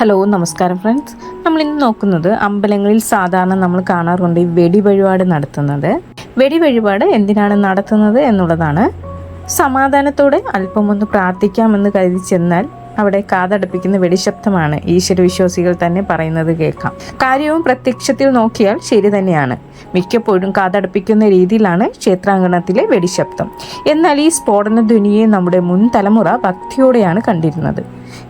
Hello നമസ്കാരം friends. നമ്മളിന്ന് നോക്കുന്നത് അമ്പലങ്ങളിൽ സാധാരണ നമ്മൾ കാണാറുണ്ട് ഈ വെടിവഴിപാട് നടത്തുന്നത്. വെടിവഴിപാട് എന്തിനാണ് നടത്തുന്നത് എന്നുള്ളതാണ്. സമാധാനത്തോടെ അല്പമൊന്ന് പ്രാർത്ഥിക്കാമെന്ന് കരുതി ചെന്നാൽ അവിടെ കാതടപ്പിക്കുന്ന വെടിശബ്ദമാണ് ഈശ്വരവിശ്വാസികൾ തന്നെ പറയുന്നത് കേൾക്കാം. കാര്യവും പ്രത്യക്ഷത്തിൽ നോക്കിയാൽ ശരി തന്നെയാണ്. മിക്കപ്പോഴും കാതടപ്പിക്കുന്ന രീതിയിലാണ് ക്ഷേത്രാങ്കണത്തിലെ വെടിശബ്ദം. എന്നാൽ ഈ സ്ഫോടന ധ്വനിയെ നമ്മുടെ മുൻ തലമുറ ഭക്തിയോടെയാണ് കണ്ടിരുന്നത്.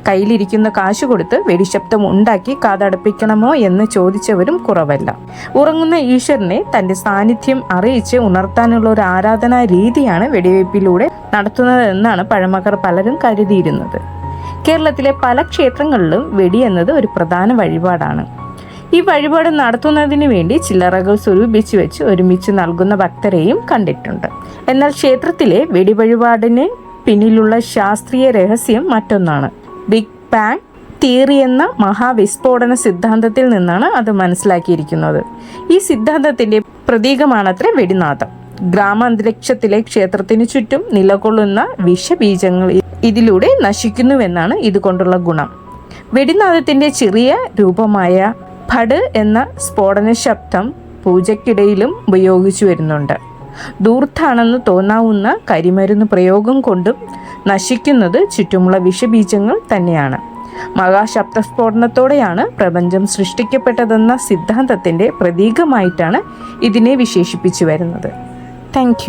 കയ്യിലിരിക്കുന്ന കാശ് കൊടുത്ത് വെടിശബ്ദം ഉണ്ടാക്കി കാതടപ്പിക്കണമോ എന്ന് ചോദിച്ചവരും കുറവല്ല. ഉറങ്ങുന്ന ഈശ്വരനെ തന്റെ സാന്നിധ്യം അറിയിച്ച് ഉണർത്താനുള്ള ഒരു ആരാധനാ രീതിയാണ് വെടിവയ്പ്പിലൂടെ നടത്തുന്നതെന്നാണ് പഴമക്കാർ പലരും കരുതിയിരുന്നത്. കേരളത്തിലെ പല ക്ഷേത്രങ്ങളിലും വെടി എന്നത് ഒരു പ്രധാന വഴിപാടാണ്. ഈ വഴിപാട് നടത്തുന്നതിന് വേണ്ടി ചില്ലറകൾ സ്വരൂപിച്ച് വെച്ച് ഒരുമിച്ച് നൽകുന്ന ഭക്തരെയും കണ്ടിട്ടുണ്ട്. എന്നാൽ ക്ഷേത്രത്തിലെ വെടിവഴിപാടിന് പിന്നിലുള്ള ശാസ്ത്രീയ രഹസ്യം മറ്റൊന്നാണ്. ബിഗ് ബാങ് തിയറി എന്ന മഹാവിസ്ഫോടന സിദ്ധാന്തത്തിൽ നിന്നാണ് അത് മനസ്സിലാക്കിയിരിക്കുന്നത്. ഈ സിദ്ധാന്തത്തിന്റെ പ്രതീകമാണത്രേ വെടിനാദം. ഗ്രാമാന്തരീക്ഷത്തിലെ ക്ഷേത്രത്തിനു ചുറ്റും നിലകൊള്ളുന്ന വിഷബീജങ്ങൾ ഇതിലൂടെ നശിക്കുന്നുവെന്നാണ് ഇതുകൊണ്ടുള്ള ഗുണം. വെടിനാദത്തിന്റെ ചെറിയ രൂപമായ ഭട് എന്ന സ്ഫോടന ശബ്ദം പൂജയ്ക്കിടയിലും ഉപയോഗിച്ചു വരുന്നുണ്ട്. ധൂർത്താണെന്ന് തോന്നാവുന്ന കരിമരുന്ന് പ്രയോഗം കൊണ്ടും നശിക്കുന്നത് ചുറ്റുമുള്ള വിഷബീജങ്ങൾ തന്നെയാണ്. മഹാശബ്ദസ്ഫോടനത്തോടെയാണ് പ്രപഞ്ചം സൃഷ്ടിക്കപ്പെട്ടതെന്ന സിദ്ധാന്തത്തിന്റെ പ്രതീകമായിട്ടാണ് ഇതിനെ വിശേഷിപ്പിച്ചു വരുന്നത്. താങ്ക്